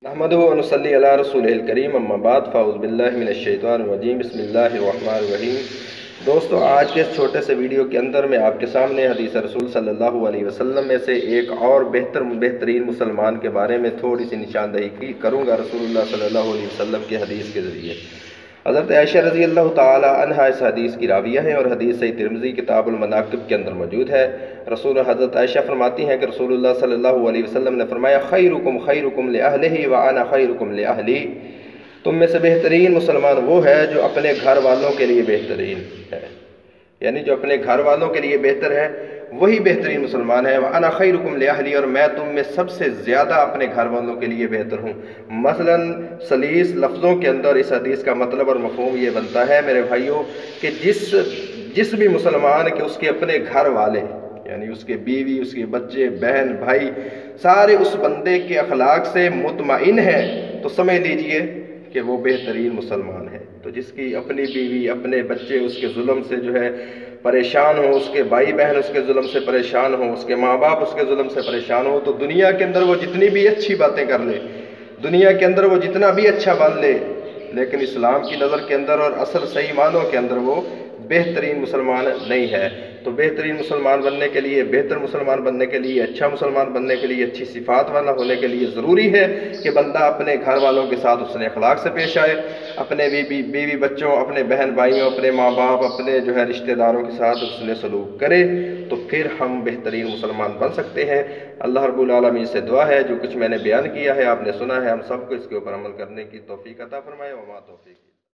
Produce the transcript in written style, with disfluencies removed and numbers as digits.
احمدہ و نصلی علی رسولہ الکریم، اما بعد، فاعوذ باللہ من الشیطان الرجیم، بسم اللہ الرحمن الرحیم۔ دوستو، آج کے اس چھوٹے سے ویڈیو کے اندر میں آپ کے سامنے حدیث رسول صلی اللہ علیہ وسلم میں سے ایک اور بہترین مسلمان کے بارے میں تھوڑی سی نشاندہی کروں گا رسول اللہ صلی اللہ علیہ وسلم کے حدیث کے ذریعے۔ حضرت عائشہ رضی اللہ تعالی عنہا اس حدیث کی راویہ ہیں اور حدیث صحیح ترمذی کتاب المناقب کے اندر موجود ہے۔ حضرت عائشہ فرماتی ہیں کہ رسول اللہ صلی اللہ علیہ وسلم نے فرمایا، خیرکم خیرکم لأہلہ وانا خیرکم لأہلی۔ تم میں سے بہترین مسلمان وہ ہے جو اپنے گھر والوں کے لیے بہترین ہے، یعنی جو اپنے گھر والوں کے لیے بہتر ہے وہی بہترین مسلمان ہے۔ وَأَنَا خَيْرُكُمْ لِأَهْلِي، اور میں تم میں سب سے زیادہ اپنے گھر والوں کے لیے بہتر ہوں۔ مثلاً سلیس لفظوں کے اندر اس حدیث کا مطلب اور مفہوم یہ بنتا ہے میرے بھائیوں کہ جس بھی مسلمان کے اس کے اپنے گھر والے، یعنی اس کے بیوی، اس کے بچے، بہن، بھائی، سارے اس بندے کے اخلاق سے مطمئن ہیں تو سمجھ لیجئے کہ وہ بہترین مسلمان ہے۔ تو جس کی اپنی بیوی، اپنے بچے اس کے ظلم سے جو ہے پریشان ہوں، اس کے بھائی بہن اس کے ظلم سے پریشان ہوں، اس کے ماں باپ اس کے ظلم سے پریشان ہوں، تو دنیا کے اندر وہ جتنی بھی اچھی باتیں کر لے، دنیا کے اندر وہ جتنا بھی اچھا بن لے، لیکن اسلام کی نظر کے اندر اور اصل صحیح معنوں کے اندر وہ بہترین مسلمان نہیں ہے۔ تو بہترین مسلمان بننے کے لیے، بہتر مسلمان بننے کے لیے، اچھا مسلمان بننے کے لیے، اچھی صفات والا ہونے کے لیے ضروری ہے کہ بندہ اپنے گھر والوں کے ساتھ اس نے اخلاق سے پیش آئے، اپنے بیوی بچوں، اپنے بہن بھائیوں، اپنے ماں باپ، اپنے جو ہے رشتہ داروں کے ساتھ اس نے سلوک کرے، تو پھر ہم بہترین مسلمان بن سکتے ہیں۔ اللہ رب العالمین سے دعا ہے جو کچھ میں نے بیان کیا ہے، آپ نے سنا ہے، ہم سب کو اس کے اوپر عمل کرنے کی توفیق عطا فرمائے۔ وما توفیق